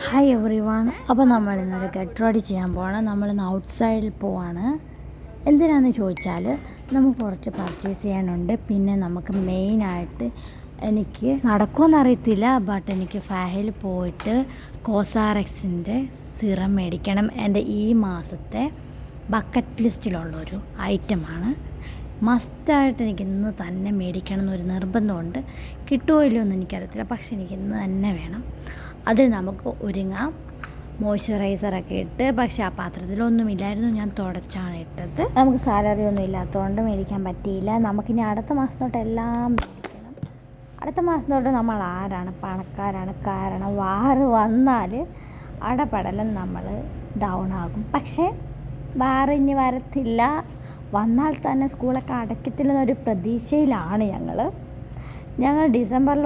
Hi every one. അപ്പോൾ നമ്മൾ ഇന്നൊരു ഗെറ്റ് റെഡി ചെയ്യാൻ പോവാണ്. നമ്മളിന്ന് ഔട്ട്സൈഡിൽ പോവാണ്. എന്തിനാണെന്ന് ചോദിച്ചാൽ നമുക്ക് കുറച്ച് പർച്ചേസ് ചെയ്യാനുണ്ട്. പിന്നെ നമുക്ക് മെയിനായിട്ട് എനിക്ക് നടക്കുമെന്നറിയത്തില്ല, ബട്ട് എനിക്ക് ഫാഹയിൽ പോയിട്ട് കോസാറെക്സിൻ്റെ സിറം മേടിക്കണം. എൻ്റെ ഈ മാസത്തെ ബക്കറ്റ് ലിസ്റ്റിലുള്ളൊരു ഐറ്റമാണ്. മസ്റ്റായിട്ട് എനിക്ക് ഇന്ന് തന്നെ മേടിക്കണം എന്നൊരു നിർബന്ധമുണ്ട്. കിട്ടുമോ ഇല്ലയോ എന്ന് എനിക്കറിയത്തില്ല, പക്ഷെ എനിക്ക് ഇന്ന് തന്നെ വേണം. അതിൽ നമുക്ക് ഒരുങ്ങാം. മോയ്സ്ചറൈസറൊക്കെ ഇട്ട്, പക്ഷേ ആ പാത്രത്തിലൊന്നുമില്ലായിരുന്നു, ഞാൻ തുടച്ചാണ് ഇട്ടത്. നമുക്ക് സാലറി ഒന്നും ഇല്ലാത്തതുകൊണ്ട് മേടിക്കാൻ പറ്റിയില്ല. നമുക്കിനി അടുത്ത മാസം തൊട്ട് എല്ലാം മേടിക്കണം. അടുത്ത മാസം തൊട്ട് നമ്മൾ ആരാണ് പണക്കാരാണ്. കാരണം വാറ് വന്നാൽ അടപടലം നമ്മൾ ഡൗൺ ആകും. പക്ഷേ വാറ് ഇനി വരത്തില്ല. വന്നാൽ തന്നെ സ്കൂളൊക്കെ അടയ്ക്കത്തില്ലെന്നൊരു പ്രതീക്ഷയിലാണ് ഞങ്ങൾ ഡിസംബറിൽ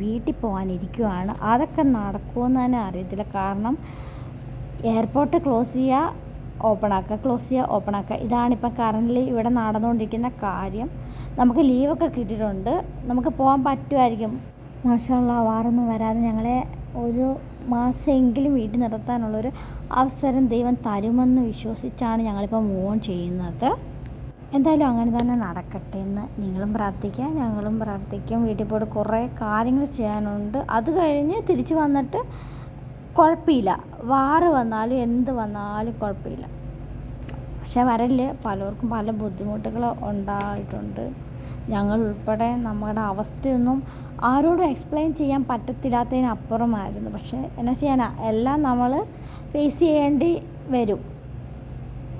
വീട്ടിൽ പോകാനിരിക്കുവാണ്. അതൊക്കെ നടക്കുമെന്ന് തന്നെ അറിയത്തില്ല. കാരണം എയർപോർട്ട് ക്ലോസ് ചെയ്യുക, ഓപ്പൺ ആക്കുക, ക്ലോസ് ചെയ്യുക, ഓപ്പൺ ആക്കുക. ഇതാണിപ്പം കറൻ്റ് ഇവിടെ നടന്നുകൊണ്ടിരിക്കുന്ന കാര്യം. നമുക്ക് ലീവൊക്കെ കിട്ടിയിട്ടുണ്ട്, നമുക്ക് പോകാൻ പറ്റുമായിരിക്കും. മാഷാ അല്ലാഹ്, വാറൊന്നും വരാതെ ഞങ്ങളെ ഒരു മാസമെങ്കിലും വീട്ടിൽ നിർത്താനുള്ളൊരു അവസരം ദൈവം തരുമെന്ന് വിശ്വസിച്ചാണ് ഞങ്ങളിപ്പോൾ മൂവ് ഓൺ ചെയ്യുന്നത്. എന്തായാലും അങ്ങനെ തന്നെ നടക്കട്ടെ എന്ന് നിങ്ങളും പ്രാർത്ഥിക്കുക, ഞങ്ങളും പ്രാർത്ഥിക്കും. വീട്ടിൽ പോയിട്ട് കുറേ കാര്യങ്ങൾ ചെയ്യാനുണ്ട്. അത് കഴിഞ്ഞ് തിരിച്ച് വന്നിട്ട് കുഴപ്പമില്ല, വാറ് വന്നാലും എന്ത് വന്നാലും കുഴപ്പമില്ല. പക്ഷേ വരല് പലർക്കും പല ബുദ്ധിമുട്ടുകൾ ഉണ്ടായിട്ടുണ്ട്. ഞങ്ങൾ ഉൾപ്പെടെ നമ്മുടെ അവസ്ഥയൊന്നും ആരോടും എക്സ്പ്ലെയിൻ ചെയ്യാൻ പറ്റത്തില്ലാത്തതിനപ്പുറമായിരുന്നു. പക്ഷേ എന്നാ ചെയ്യാനാ, എല്ലാം നമ്മൾ ഫേസ് ചെയ്യേണ്ടി വരും.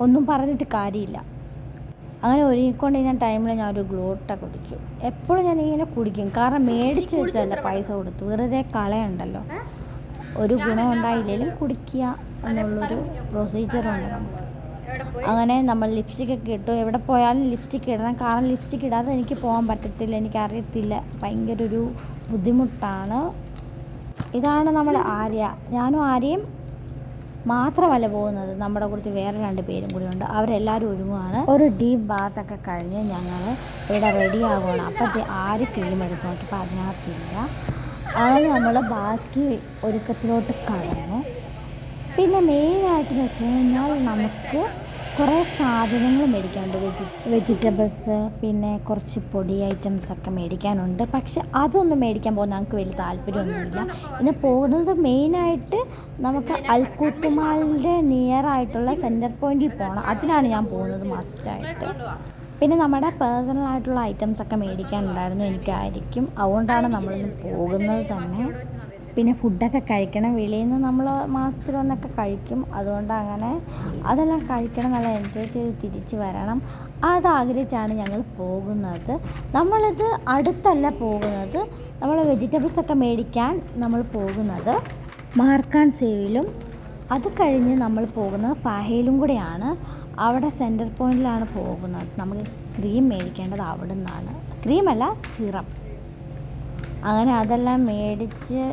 ഒന്നും പറഞ്ഞിട്ട് കാര്യമില്ല. അങ്ങനെ ഒരുങ്ങിക്കൊണ്ടിരുന്ന ടൈമിൽ ഞാനൊരു ഗ്ലൂട്ട കുടിച്ചു. എപ്പോഴും ഞാനിങ്ങനെ കുടിക്കും, കാരണം മേടിച്ച് വെച്ചല്ല പൈസ കൊടുത്ത്, വെറുതെ കളയുണ്ടല്ലോ. ഒരു ഗുണം ഉണ്ടായില്ലെങ്കിലും കുടിക്കുക എന്നുള്ളൊരു പ്രൊസീജിയറുണ്ട് നമുക്ക്. അങ്ങനെ നമ്മൾ ലിപ്സ്റ്റിക്കൊക്കെ ഇട്ടു. എവിടെ പോയാലും ലിപ്സ്റ്റിക്ക് ഇടണം, കാരണം ലിപ്സ്റ്റിക്ക് ഇടാതെ എനിക്ക് പോകാൻ പറ്റത്തില്ല. എനിക്കറിയത്തില്ല, ഭയങ്കര ഒരു ബുദ്ധിമുട്ടാണ്. ഇതാണ് നമ്മുടെ ആര്യ. ഞാനും ആര്യയും മാത്രമല്ല പോകുന്നത്, നമ്മുടെ കൂട്ടത്തിൽ വേറെ 2 പേരും കൂടി ഉണ്ട്. അവരെല്ലാവരും ഒരുങ്ങുകയാണ്. ഒരു ഡീപ്പ് ബാത്തൊക്കെ കഴിഞ്ഞ് ഞങ്ങൾ ഇവിടെ റെഡി ആകുകയാണ്. അപ്പോഴത്തെ ആര് ക്രീം എടുത്ത് നോക്കിയപ്പോൾ അതിനകത്തില്ല. അങ്ങനെ നമ്മൾ ബാക്കി ഒരുക്കത്തിലോട്ട് കടന്നു. പിന്നെ മെയിനായിട്ട് വെച്ച് കഴിഞ്ഞാൽ നമുക്ക് കുറേ സാധനങ്ങൾ മേടിക്കാനുണ്ട്. വെജിറ്റബിൾസ്, പിന്നെ കുറച്ച് പൊടി ഐറ്റംസൊക്കെ മേടിക്കാനുണ്ട്. പക്ഷെ അതൊന്നും മേടിക്കാൻ പോകുന്ന ഞങ്ങൾക്ക് വലിയ താല്പര്യമൊന്നുമില്ല. ഇന്ന് പോകുന്നത് മെയിനായിട്ട് നമുക്ക് അൽക്കുത്തുമാലിൻ്റെ നിയറായിട്ടുള്ള സെൻറ്റർ പോയിൻറ്റിൽ പോകണം. അതിനാണ് ഞാൻ പോകുന്നത് മസ്റ്റായിട്ട്. പിന്നെ നമ്മുടെ പേഴ്സണലായിട്ടുള്ള ഐറ്റംസൊക്കെ മേടിക്കാനുണ്ടായിരുന്നു എനിക്കായിരിക്കും. അതുകൊണ്ടാണ് നമ്മളിന്ന് പോകുന്നത് തന്നെ. പിന്നെ ഫുഡൊക്കെ കഴിക്കണം. വെളിയിൽ നിന്ന് നമ്മൾ മാസത്തിലൊന്നൊക്കെ കഴിക്കും. അതുകൊണ്ട് അങ്ങനെ അതെല്ലാം കഴിക്കണം, നല്ല എൻജോയ് ചെയ്ത് തിരിച്ച് വരണം. അതാഗ്രഹിച്ചാണ് ഞങ്ങൾ പോകുന്നത്. നമ്മളിത് അടുത്തല്ല പോകുന്നത്, നമ്മൾ വെജിറ്റബിൾസൊക്കെ മേടിക്കാൻ നമ്മൾ പോകുന്നത് മാർക്കാൻ സേവിലും. അത് കഴിഞ്ഞ് നമ്മൾ പോകുന്നത് ഫാഹയിലും കൂടെയാണ്. അവിടെ സെൻറ്റർ പോയിൻറ്റിലാണ് പോകുന്നത്. നമുക്ക് ക്രീം മേടിക്കേണ്ടത് അവിടെ നിന്നാണ്. ക്രീമല്ല, സിറം. അങ്ങനെ അതെല്ലാം മേടിച്ച്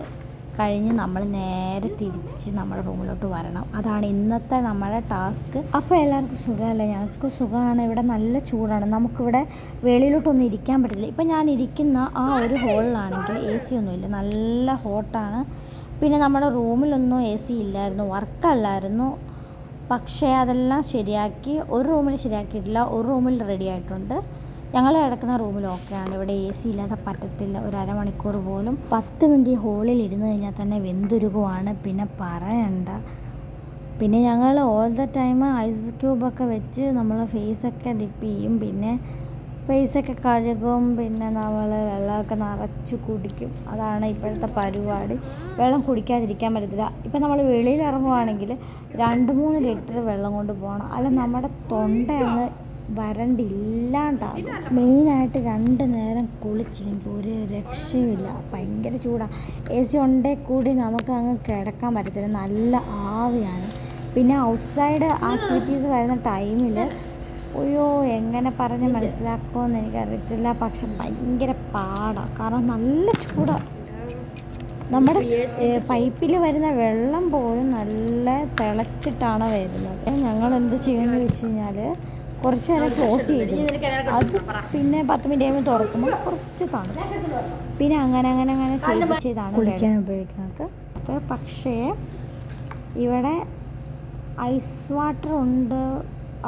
കഴിഞ്ഞ് നമ്മൾ നേരെ തിരിച്ച് നമ്മുടെ റൂമിലോട്ട് വരണം. അതാണ് ഇന്നത്തെ നമ്മുടെ ടാസ്ക്. അപ്പോൾ എല്ലാവർക്കും സുഖമല്ലേ? ഞങ്ങൾക്ക് സുഖമാണ്. ഇവിടെ നല്ല ചൂടാണ്. നമുക്കിവിടെ വെളിയിലോട്ടൊന്നും ഇരിക്കാൻ പറ്റില്ല. ഇപ്പം ഞാൻ ഇരിക്കുന്ന ആ ഒരു ഹോളിലാണെങ്കിൽ AC ഒന്നുമില്ല, നല്ല ഹോട്ടാണ്. പിന്നെ നമ്മുടെ റൂമിലൊന്നും AC ഇല്ലായിരുന്നു, വർക്കല്ലായിരുന്നു. പക്ഷേ അതെല്ലാം ശരിയാക്കി. ഒരു റൂമിൽ ശരിയാക്കിയിട്ടില്ല, ഒരു റൂമിൽ റെഡി ആയിട്ടുണ്ട്. ഞങ്ങൾ കിടക്കുന്ന റൂമിൽ ഓക്കെയാണ്. ഇവിടെ AC ഇല്ലാതെ പറ്റത്തില്ല. ഒരു അരമണിക്കൂർ പോലും 10 മിനിറ്റ് ഹോളിൽ ഇരുന്ന് കഴിഞ്ഞാൽ തന്നെ വെന്തുരുകുവാണ്, പിന്നെ പറയണ്ട. പിന്നെ ഞങ്ങൾ ഓൾ ദ ടൈം ഐസ് ക്യൂബൊക്കെ വെച്ച് നമ്മൾ ഫേസൊക്കെ ഡിപ്പ് ചെയ്യും, പിന്നെ ഫേസൊക്കെ കഴുകും, പിന്നെ നമ്മൾ വെള്ളമൊക്കെ നിറച്ച് കുടിക്കും. അതാണ് ഇപ്പോഴത്തെ പരിപാടി. വെള്ളം കുടിക്കാതിരിക്കാൻ പറ്റത്തില്ല. ഇപ്പം നമ്മൾ വെളിയിൽ ഇറങ്ങുവാണെങ്കിൽ 2-3 ലിറ്റർ വെള്ളം കൊണ്ട് പോകണം, അല്ല നമ്മുടെ തൊണ്ട അങ്ങ് വരണ്ടില്ലാണ്ടാകും. മെയിനായിട്ട് 2 നേരം കുളിച്ചില്ലെങ്കിൽ ഒരു രക്ഷയുമില്ല. ഭയങ്കര ചൂടാണ്. AC ഉണ്ടെങ്കിൽ കൂടി നമുക്ക് അങ്ങ് കിടക്കാൻ പറ്റത്തില്ല, നല്ല ആവിയാണ്. പിന്നെ ഔട്ട്സൈഡ് ആക്ടിവിറ്റീസ് വരുന്ന ടൈമിൽ അയ്യോ എങ്ങനെ പറഞ്ഞ് മനസ്സിലാക്കുമെന്ന് എനിക്കറിയത്തില്ല. പക്ഷെ ഭയങ്കര പാടാണ്, കാരണം നല്ല ചൂടാണ്. നമ്മുടെ പൈപ്പിൽ വരുന്ന വെള്ളം പോലും നല്ല തിളച്ചിട്ടാണ് വരുന്നത്. ഞങ്ങൾ എന്ത് ചെയ്യുമെന്ന് വെച്ച് കഴിഞ്ഞാൽ കുറച്ച് നേരം ക്ലോസ് ചെയ്തു, അത് പിന്നെ 10 മിനിറ്റ് കഴിയുമ്പോൾ തുറക്കുമ്പോൾ കുറച്ച് തണുക്കും. പിന്നെ അങ്ങനെ ചെയ്താണ് കുളിക്കാൻ ഉപയോഗിക്കുന്നത്. സമയത്ത്. പക്ഷേ ഇവിടെ ഐസ് വാട്ടർ ഉണ്ട്,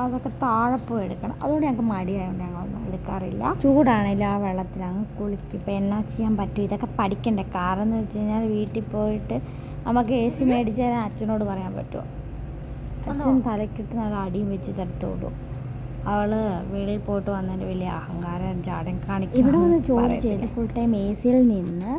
അതൊക്കെ താഴെ പോയി എടുക്കണം. അതുകൊണ്ട് ഞങ്ങൾക്ക് മടിയായതുകൊണ്ട് ഞങ്ങളൊന്നും എടുക്കാറില്ല. ചൂടാണെങ്കിലും ആ വെള്ളത്തിൽ അങ്ങ് കുളിക്കും. ഇപ്പോൾ എന്നാ ചെയ്യാൻ പറ്റും, ഇതൊക്കെ പഠിക്കണ്ടേ. കാരണം എന്ന് വെച്ച് കഴിഞ്ഞാൽ വീട്ടിൽ പോയിട്ട് നമുക്ക് AC മേടിച്ച് തരാൻ അച്ഛനോട് പറയാൻ പറ്റുമോ? അച്ഛൻ തലക്കിട്ട് നല്ല അടിയും വെച്ച് തരത്തുള്ളൂ. അവൾ വെളിയിൽ പോയിട്ട് വന്നതിൻ്റെ വലിയ അഹങ്കാരം ചാടൻ കാണിക്കും. ഇവിടെ വന്ന് ജോലി ചെയ്ത് ഫുൾ ടൈം AC-യിൽ നിന്ന്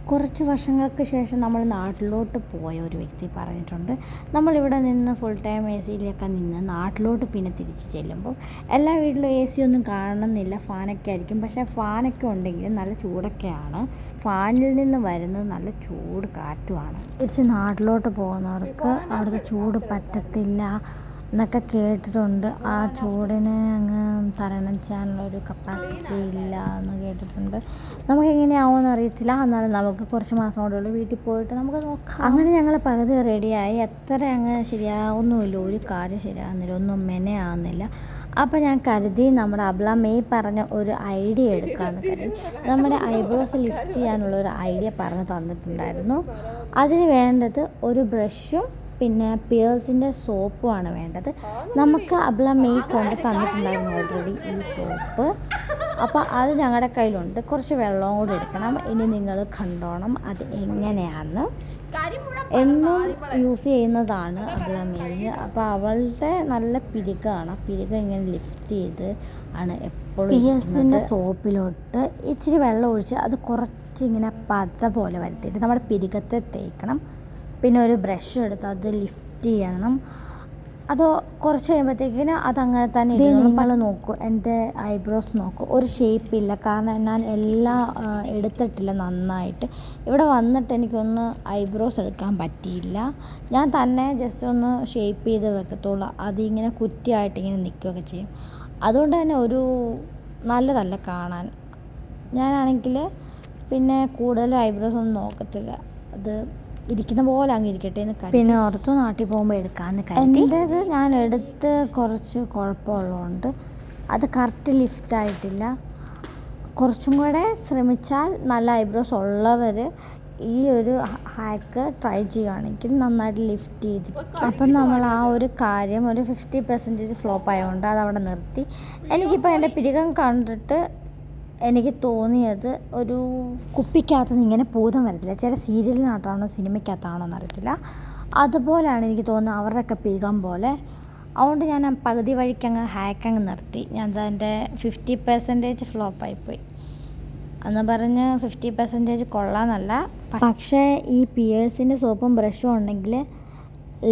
കുറച്ച് വർഷങ്ങൾക്ക് ശേഷം നമ്മൾ നാട്ടിലോട്ട് പോയ ഒരു വ്യക്തി പറഞ്ഞിട്ടുണ്ട്, നമ്മളിവിടെ നിന്ന് ഫുൾ ടൈം AC-യിലൊക്കെ നിന്ന് നാട്ടിലോട്ട് പിന്നെ തിരിച്ച് ചെല്ലുമ്പോൾ എല്ലാ വീട്ടിലും AC ഒന്നും കാണുന്നില്ല, ഫാനൊക്കെ ആയിരിക്കും. പക്ഷേ ഫാനൊക്കെ ഉണ്ടെങ്കിലും നല്ല ചൂടൊക്കെയാണ്. ഫാനിൽ നിന്ന് വരുന്നത് നല്ല ചൂട് കാറ്റുമാണ്. തിരിച്ച് നാട്ടിലോട്ട് പോകുന്നവർക്ക് അവിടുത്തെ ചൂട് പറ്റത്തില്ല എന്നൊക്കെ കേട്ടിട്ടുണ്ട്. ആ ചൂടിന് അങ്ങ് തരണം ചെയ്യാനുള്ളൊരു കപ്പാസിറ്റി ഇല്ല എന്ന് കേട്ടിട്ടുണ്ട്. നമുക്ക് എങ്ങനെയാവുമെന്ന് അറിയത്തില്ല. എന്നാലും നമുക്ക് കുറച്ച് മാസം കൊണ്ടുള്ള വീട്ടിൽ പോയിട്ട് നമുക്ക് നോക്കാം. അങ്ങനെ ഞങ്ങൾ പകുതി റെഡിയായി. എത്ര അങ്ങ് ശരിയാവുന്നുമില്ല, ഒരു കാര്യം ശരിയാകുന്നില്ല, ഒന്നും മെനയാകുന്നില്ല. അപ്പോൾ ഞാൻ കരുതി നമ്മുടെ അബ്ല മെയ് പറഞ്ഞ ഒരു ഐഡിയ എടുക്കാമെന്ന് കരുതി. നമ്മുടെ ഐബ്രോസ് ലിഫ്റ്റ് ചെയ്യാനുള്ള ഒരു ഐഡിയ പറഞ്ഞ് തന്നിട്ടുണ്ടായിരുന്നു. അതിന് വേണ്ടത് ഒരു ബ്രഷും പിന്നെ പിയേഴ്സിൻ്റെ സോപ്പുമാണ് വേണ്ടത്. നമുക്ക് അബ്ല മെയ് കൊണ്ട് തന്നിട്ടുണ്ടായിരുന്നു ഓൾറെഡി ഈ സോപ്പ്. അപ്പോൾ അത് ഞങ്ങളുടെ കയ്യിലുണ്ട്. കുറച്ച് വെള്ളവും കൂടി എടുക്കണം. ഇനി നിങ്ങൾ കണ്ടോണം അത് എങ്ങനെയാണെന്ന്. എന്നും യൂസ് ചെയ്യുന്നതാണ് അബ്ല മെയ്. അപ്പോൾ അവളുടെ നല്ല പിരികാണ്. ആ പിരിക ഇങ്ങനെ ലിഫ്റ്റ് ചെയ്ത് ആണ് എപ്പോഴും. പിയേഴ്സിൻ്റെ സോപ്പിലോട്ട് ഇച്ചിരി വെള്ളം ഒഴിച്ച് അത് കുറച്ച് ഇങ്ങനെ പത പോലെ വരുത്തിയിട്ട് നമ്മുടെ പിരികത്തെ തേക്കണം. പിന്നെ ഒരു ബ്രഷ് എടുത്ത് അത് ലിഫ്റ്റ് ചെയ്യണം. അത് കുറച്ച് കഴിയുമ്പോഴത്തേക്കിന് അതങ്ങനെ തന്നെ നിങ്ങൾ നോക്കൂ. എൻ്റെ ഐബ്രോസ് നോക്കൂ, ഒരു ഷേപ്പില്ല. കാരണം ഞാൻ എല്ലാം എടുത്തിട്ടില്ല നന്നായിട്ട്. ഇവിടെ വന്നിട്ട് എനിക്കൊന്ന് ഐബ്രോസ് എടുക്കാൻ പറ്റിയില്ല. ഞാൻ തന്നെ ജസ്റ്റ് ഒന്ന് ഷേപ്പ് ചെയ്ത് വെക്കത്തുള്ളൂ. അതിങ്ങനെ കുറ്റിയായിട്ട് ഇങ്ങനെ നിൽക്കുകയൊക്കെ ചെയ്യും. അതുകൊണ്ട് തന്നെ ഒരു നല്ലതല്ല കാണാൻ. ഞാനാണെങ്കിൽ പിന്നെ കൂടുതൽ ഐബ്രോസ് ഒന്നും നോക്കത്തില്ല. അത് ഇരിക്കുന്ന പോലെ അങ്ങ് ഇരിക്കട്ടെ എന്ന് കരുതി. പിന്നെ ഓർത്തു നാട്ടിൽ പോകുമ്പോൾ എടുക്കാമെന്ന് കരുതി. എൻ്റേത് ഞാൻ എടുത്ത് കുറച്ച് കുഴപ്പമുള്ളതുകൊണ്ട് അത് കറക്റ്റ് ലിഫ്റ്റ് ആയിട്ടില്ല. കുറച്ചും കൂടെ ശ്രമിച്ചാൽ നല്ല ഐബ്രോസ് ഉള്ളവർ ഈ ഒരു ഹാക്ക് ട്രൈ ചെയ്യുകയാണെങ്കിൽ നന്നായിട്ട് ലിഫ്റ്റ് ചെയ്തിരിക്കും. അപ്പം നമ്മൾ ആ ഒരു കാര്യം ഒരു 50% ഫ്ലോപ്പ് ആയതുകൊണ്ട് അതവിടെ നിർത്തി. എനിക്കിപ്പോൾ എൻ്റെ പിരികം കണ്ടിട്ട് എനിക്ക് തോന്നിയത് ഒരു കുപ്പിക്കകത്തുനിന്ന് ഇങ്ങനെ ഭൂതം വരത്തില്ല. ചില സീരിയലിനകത്താണോ സിനിമയ്ക്കകത്താണോ എന്നറിയത്തില്ല, അതുപോലെയാണ് എനിക്ക് തോന്നുന്നത് അവരുടെയൊക്കെ പിരികം പോലെ. അതുകൊണ്ട് ഞാൻ പകുതി വഴിക്കങ്ങ് ഹാക്കങ്ങ് നിർത്തി. ഞാൻ എൻ്റെ 50% ഫ്ലോപ്പായിപ്പോയി എന്ന് പറഞ്ഞ് 50% കൊള്ളാമെന്നല്ല. പക്ഷേ ഈ പിയേഴ്സിൻ്റെ സോപ്പും ബ്രഷും ഉണ്ടെങ്കിൽ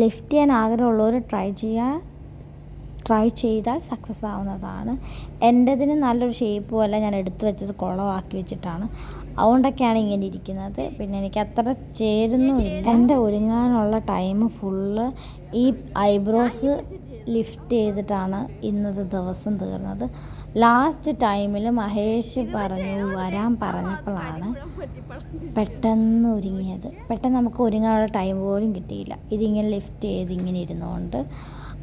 ലിഫ്റ്റ് ചെയ്യാൻ ആഗ്രഹമുള്ളവർ ട്രൈ ചെയ്താൽ സക്സസ് ആവുന്നതാണ്. എൻ്റെതിന് നല്ലൊരു ഷേപ്പും അല്ല, ഞാൻ എടുത്തു വെച്ചത് കുളമാക്കി വെച്ചിട്ടാണ്. അതുകൊണ്ടൊക്കെയാണ് ഇങ്ങനെ ഇരിക്കുന്നത്. പിന്നെ എനിക്ക് അത്ര ചേരുന്നുമില്ല. എൻ്റെ ഒരുങ്ങാനുള്ള ടൈം ഫുള്ള് ഈ ഐബ്രോസ് ലിഫ്റ്റ് ചെയ്തിട്ടാണ് ഇന്നത്തെ ദിവസം തീർന്നത്. ലാസ്റ്റ് ടൈമിൽ മഹേഷ് വരാൻ പറഞ്ഞപ്പോഴാണ് പെട്ടെന്ന് ഒരുങ്ങിയത്. പെട്ടെന്ന് നമുക്ക് ഒരുങ്ങാനുള്ള ടൈം പോലും കിട്ടിയില്ല, ഇതിങ്ങനെ ലിഫ്റ്റ് ചെയ്ത് ഇങ്ങനെ ഇരുന്നുകൊണ്ട്.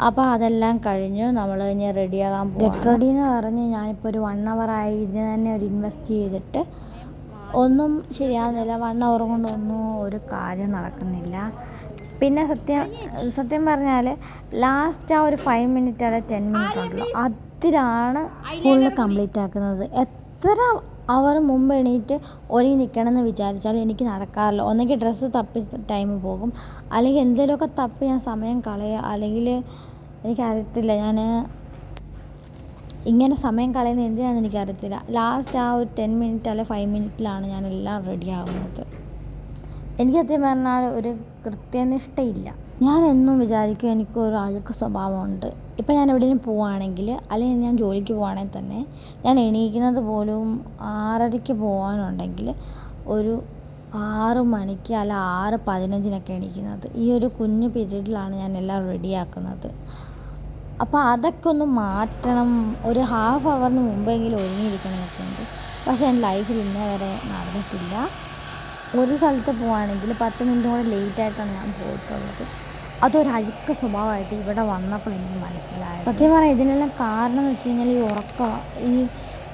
അപ്പോൾ അതെല്ലാം കഴിഞ്ഞ് നമ്മൾ ഇനി റെഡിയാകാൻ പോകും. ഗെറ്റ് റെഡി എന്ന് പറഞ്ഞ് ഞാനിപ്പോൾ ഒരു 1 hour ആയി ഇതിന് തന്നെ ഒരു ഇൻവെസ്റ്റ് ചെയ്തിട്ട് ഒന്നും ശരിയാകുന്നില്ല. 1 hour കൊണ്ടൊന്നും ഒരു കാര്യം നടക്കുന്നില്ല. പിന്നെ സത്യം പറഞ്ഞാൽ ലാസ്റ്റ് ആ ഒരു 5 minute അല്ല 10 minute ഉണ്ടല്ലോ, അതിലാണ് ഫുള്ള് കംപ്ലീറ്റ് ആക്കുന്നത്. എത്ര അവർ മുമ്പ് എണീറ്റ് ഒരുങ്ങി നിൽക്കണമെന്ന് വിചാരിച്ചാൽ എനിക്ക് നടക്കാറില്ല. ഒന്നെങ്കിൽ ഡ്രസ്സ് തപ്പി ടൈം പോകും, അല്ലെങ്കിൽ എന്തെങ്കിലുമൊക്കെ തപ്പി ഞാൻ സമയം കളയുക. അല്ലെങ്കിൽ എനിക്കറിയത്തില്ല, ഞാൻ ഇങ്ങനെ സമയം കളയുന്നത് എന്തിനാണെന്ന് എനിക്കറിയത്തില്ല. ലാസ്റ്റ് ആ ഒരു 10 minute അല്ലെ 5 minute ഞാനെല്ലാം റെഡി ആകുന്നത്. എനിക്ക് സത്യം പറഞ്ഞാൽ ഒരു കൃത്യനിഷ്ഠയില്ല. ഞാൻ എന്നും വിചാരിക്കും എനിക്കൊരു അഴുക്ക് സ്വഭാവമുണ്ട്. ഇപ്പം ഞാൻ എവിടെയെങ്കിലും പോവുകയാണെങ്കിൽ, അല്ലെങ്കിൽ ഞാൻ ജോലിക്ക് പോവുകയാണെങ്കിൽ തന്നെ ഞാൻ എണീക്കുന്നത് പോലും 6:30 പോകാനുണ്ടെങ്കിൽ ഒരു 6 മണിക്ക് അല്ല 6:15 എണീക്കുന്നത്. ഈ ഒരു കുഞ്ഞു പീരീഡിലാണ് ഞാൻ എല്ലാം റെഡിയാക്കുന്നത്. അപ്പോൾ അതൊക്കെ ഒന്ന് മാറ്റണം. ഒരു ½ hour മുമ്പെങ്കിലും ഒരുങ്ങിയിരിക്കണമെന്നൊക്കെ ഉണ്ട്. പക്ഷേ എൻ്റെ ലൈഫിൽ ഇന്നേ വരെ നടന്നിട്ടില്ല. ഒരു സ്ഥലത്ത് പോവുകയാണെങ്കിൽ 10 minute കൂടെ ലേറ്റായിട്ടാണ് ഞാൻ പോയിട്ടുള്ളത്. അതൊരു അഴുക്ക് സ്വഭാവമായിട്ട് ഇവിടെ വന്നപ്പോൾ എനിക്ക് മനസ്സിലായത്. സത്യം പറഞ്ഞാൽ ഇതിനെല്ലാം കാരണം എന്ന് വെച്ച് കഴിഞ്ഞാൽ ഈ ഉറക്കമാണ്.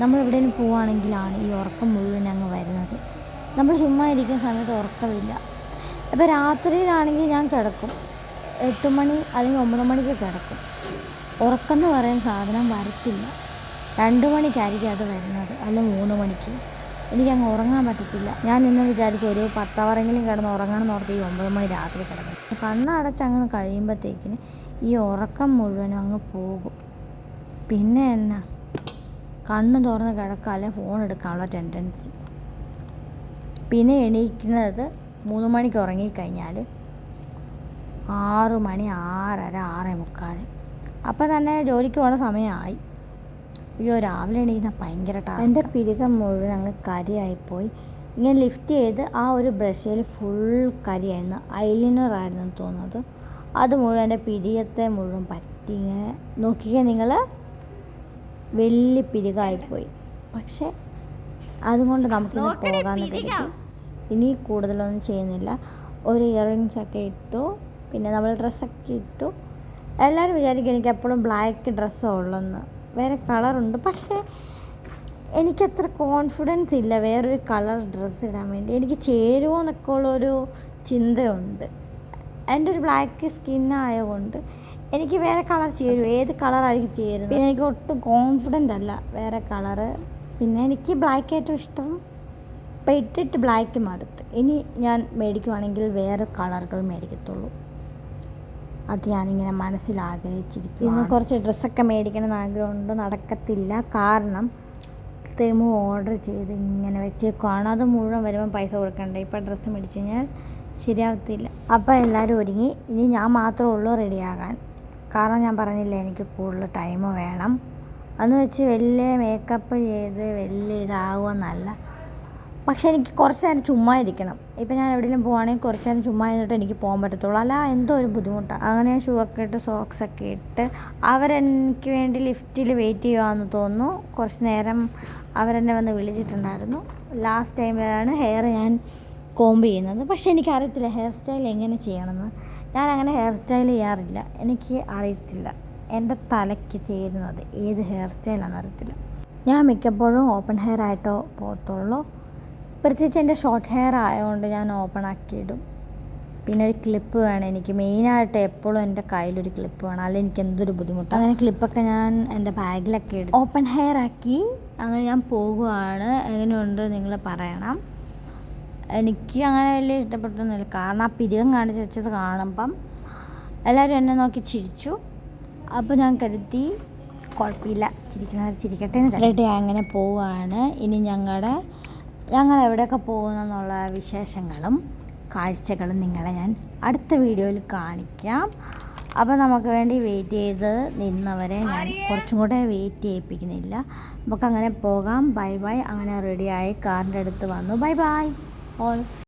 നമ്മളെവിടെയെങ്കിലും പോവുകയാണെങ്കിലാണ് ഈ ഉറക്കം മുഴുവൻ അങ്ങ് വരുന്നത്. നമ്മൾ ചുമ്മാ ഇരിക്കുന്ന സമയത്ത് ഉറക്കമില്ല. ഇപ്പോൾ രാത്രിയിലാണെങ്കിൽ ഞാൻ കിടക്കും 8 മണി അല്ലെങ്കിൽ 9 മണിക്ക് കിടക്കും. ഉറക്കം എന്ന് പറയുന്ന സാധനം വരത്തില്ല. 2 മണിക്കായിരിക്കും അത് വരുന്നത്, അല്ലെങ്കിൽ 3 മണിക്ക്. എനിക്കങ്ങ് ഉറങ്ങാൻ പറ്റത്തില്ല. ഞാൻ ഇന്ന് വിചാരിക്കും ഒരു 10 അവറെങ്കിലും കിടന്ന് ഉറങ്ങണം എന്ന് ഓർത്ത് ഈ 9 മണി രാത്രി കിടക്കും. കണ്ണടച്ചങ്ങ് കഴിയുമ്പോഴത്തേക്കിന് ഈ ഉറക്കം മുഴുവനും അങ്ങ് പോകും. പിന്നെ എന്നാ കണ്ണ് തുറന്ന് കിടക്കുക, അല്ലെങ്കിൽ ഫോൺ എടുക്കാനുള്ള ടെൻഡൻസി. പിന്നെ എണീക്കുന്നത് 3 മണിക്ക് ഉറങ്ങിക്കഴിഞ്ഞാൽ 6 മണി, 6:30, 6:45. അപ്പം തന്നെ ജോലിക്ക് പോകുന്ന സമയമായി. അയ്യോ, രാവിലെ എണീക്കുന്ന ഭയങ്കര ടാസ്ക്. എൻ്റെ പിരികം മുഴുവൻ അങ്ങ് കരിയായിപ്പോയി. ഇങ്ങനെ ലിഫ്റ്റ് ചെയ്ത് ആ ഒരു ബ്രഷിൽ ഫുൾ കരിയായിരുന്നു. ഐലൈനറായിരുന്നു തോന്നുന്നത്. അത് മുഴുവൻ എൻ്റെ പിരിയത്തെ മുഴുവൻ പറ്റി. ഇങ്ങനെ നോക്കിയാൽ നിങ്ങൾ വലിയ പിരികമായിപ്പോയി. പക്ഷേ അതുകൊണ്ട് നമുക്കിന്ന് പോകാമെന്ന് കരുതി. ഇനി കൂടുതലൊന്നും ചെയ്യുന്നില്ല. ഒരു ഇയറിങ്സൊക്കെ ഇട്ടു, പിന്നെ നമ്മൾ ഡ്രസ്സൊക്കെ ഇട്ടു. എല്ലാവരും വിചാരിക്കും എനിക്ക് എപ്പോഴും ബ്ലാക്ക് ഡ്രസ്സോ ഉള്ളെന്ന്. വേറെ കളറുണ്ട്, പക്ഷേ എനിക്കത്ര കോൺഫിഡൻസ് ഇല്ല വേറൊരു കളർ ഡ്രസ്സ് ഇടാൻ വേണ്ടി. എനിക്ക് ചേരുമോ എന്നൊക്കെ ഉള്ളൊരു ചിന്തയുണ്ട്. എൻ്റെ ഒരു ബ്ലാക്ക് സ്കിന്നായതുകൊണ്ട് എനിക്ക് വേറെ കളർ ചേരും. ഏത് കളറായിരിക്കും ചേരുന്നത്. പിന്നെ എനിക്ക് ഒട്ടും കോൺഫിഡൻ്റ് അല്ല വേറെ കളറ്. പിന്നെ എനിക്ക് ബ്ലാക്ക് ഏറ്റവും ഇഷ്ടം. ഇപ്പം ഇട്ടിട്ട് ബ്ലാക്ക് മടുത്ത്. ഇനി ഞാൻ മേടിക്കുവാണെങ്കിൽ വേറെ കളറുകൾ മേടിക്കത്തുള്ളൂ. അത് ഞാനിങ്ങനെ മനസ്സിൽ ആഗ്രഹിച്ചിരിക്കും. ഇന്ന് കുറച്ച് ഡ്രസ്സൊക്കെ മേടിക്കണമെന്ന് ആഗ്രഹമുണ്ട്. നടക്കത്തില്ല, കാരണം തെമു ഓർഡർ ചെയ്ത് ഇങ്ങനെ വെച്ചേക്കുവാണ്. അത് മുഴുവൻ വരുമ്പം പൈസ കൊടുക്കണ്ടേ. ഇപ്പം ഡ്രസ്സ് മേടിച്ച് കഴിഞ്ഞാൽ ശരിയാവത്തില്ല. അപ്പോൾ എല്ലാവരും ഒരുങ്ങി. ഇനി ഞാൻ മാത്രമേ ഉള്ളൂ റെഡിയാകാൻ. കാരണം ഞാൻ പറഞ്ഞില്ലേ, എനിക്ക് കൂടുതൽ ടൈം വേണം. അന്ന് വെച്ച് വലിയ മേക്കപ്പ് ചെയ്ത് വലിയ ഇതാകുമെന്നല്ല. പക്ഷേ എനിക്ക് കുറച്ച് നേരം ചുമ്മാ ഇരിക്കണം. ഇപ്പം ഞാൻ എവിടെയെങ്കിലും പോവുകയാണെങ്കിൽ കുറച്ച് നേരം ചുമ്മാ ഇരുന്നിട്ട് എനിക്ക് പോകാൻ പറ്റത്തുള്ളൂ. അല്ല എന്തോ ഒരു ബുദ്ധിമുട്ടാണ്. അങ്ങനെ ഷൂ ഒക്കെ ഇട്ട് സോക്സൊക്കെ ഇട്ട് അവരെനിക്ക് വേണ്ടി ലിഫ്റ്റിൽ വെയിറ്റ് ചെയ്യുകയെന്ന് തോന്നുന്നു. കുറച്ച് നേരം അവരെന്നെ വന്ന് വിളിച്ചിട്ടുണ്ടായിരുന്നു. ലാസ്റ്റ് ടൈമിലാണ് ഹെയർ ഞാൻ കോംബ് ചെയ്യുന്നത്. പക്ഷേ എനിക്കറിയത്തില്ല ഹെയർ സ്റ്റൈൽ എങ്ങനെ ചെയ്യണമെന്ന്. ഞാനങ്ങനെ ഹെയർ സ്റ്റൈൽ ചെയ്യാറില്ല. എനിക്ക് അറിയത്തില്ല എൻ്റെ തലയ്ക്ക് ചേരുന്നത് ഏത് ഹെയർ സ്റ്റൈലാണെന്ന് അറിയത്തില്ല. ഞാൻ മിക്കപ്പോഴും ഓപ്പൺ ഹെയർ ആയിട്ടോ പോകത്തുള്ളൂ. പ്രത്യേകിച്ച് എൻ്റെ ഷോർട്ട് ഹെയർ ആയതുകൊണ്ട് ഞാൻ ഓപ്പൺ ആക്കിയിടും. പിന്നെ ഒരു ക്ലിപ്പ് വേണം എനിക്ക്. മെയിനായിട്ട് എപ്പോഴും എൻ്റെ കയ്യിലൊരു ക്ലിപ്പ് വേണം, അല്ലെങ്കിൽ എനിക്ക് എന്തൊരു ബുദ്ധിമുട്ടാണ്. അങ്ങനെ ക്ലിപ്പൊക്കെ ഞാൻ എൻ്റെ ബാഗിലൊക്കെ ഇടും. ഓപ്പൺ ഹെയർ ആക്കി അങ്ങനെ ഞാൻ പോകുവാണ്. എങ്ങനെയുണ്ട് നിങ്ങൾ പറയണം. എനിക്ക് അങ്ങനെ വലിയ ഇഷ്ടപ്പെട്ടൊന്നുമില്ല, കാരണം ആ പിരികം കാണിച്ച് വെച്ചത് കാണുമ്പം എല്ലാവരും എന്നെ നോക്കി ചിരിച്ചു. അപ്പോൾ ഞാൻ കരുതി കുഴപ്പമില്ല, ചിരിക്കുന്നവർ ചിരിക്കട്ടെ എന്ന് കരുതി അങ്ങനെ പോവുകയാണ്. ഇനി ഞങ്ങൾ എവിടെയൊക്കെ പോകുന്നെന്നുള്ള വിശേഷങ്ങളും കാഴ്ചകളും നിങ്ങളെ ഞാൻ അടുത്ത വീഡിയോയിൽ കാണിക്കാം. അപ്പോൾ നമുക്ക് വേണ്ടി വെയിറ്റ് ചെയ്ത് നിന്നവരെ ഞാൻ കുറച്ചും കൂടെ വെയിറ്റ് ചെയ്യിപ്പിക്കുന്നില്ല. നമുക്കങ്ങനെ പോകാം. Bye bye. അങ്ങനെ റെഡിയായി കാറിൻ്റെ അടുത്ത് വന്നു. Bye bye all.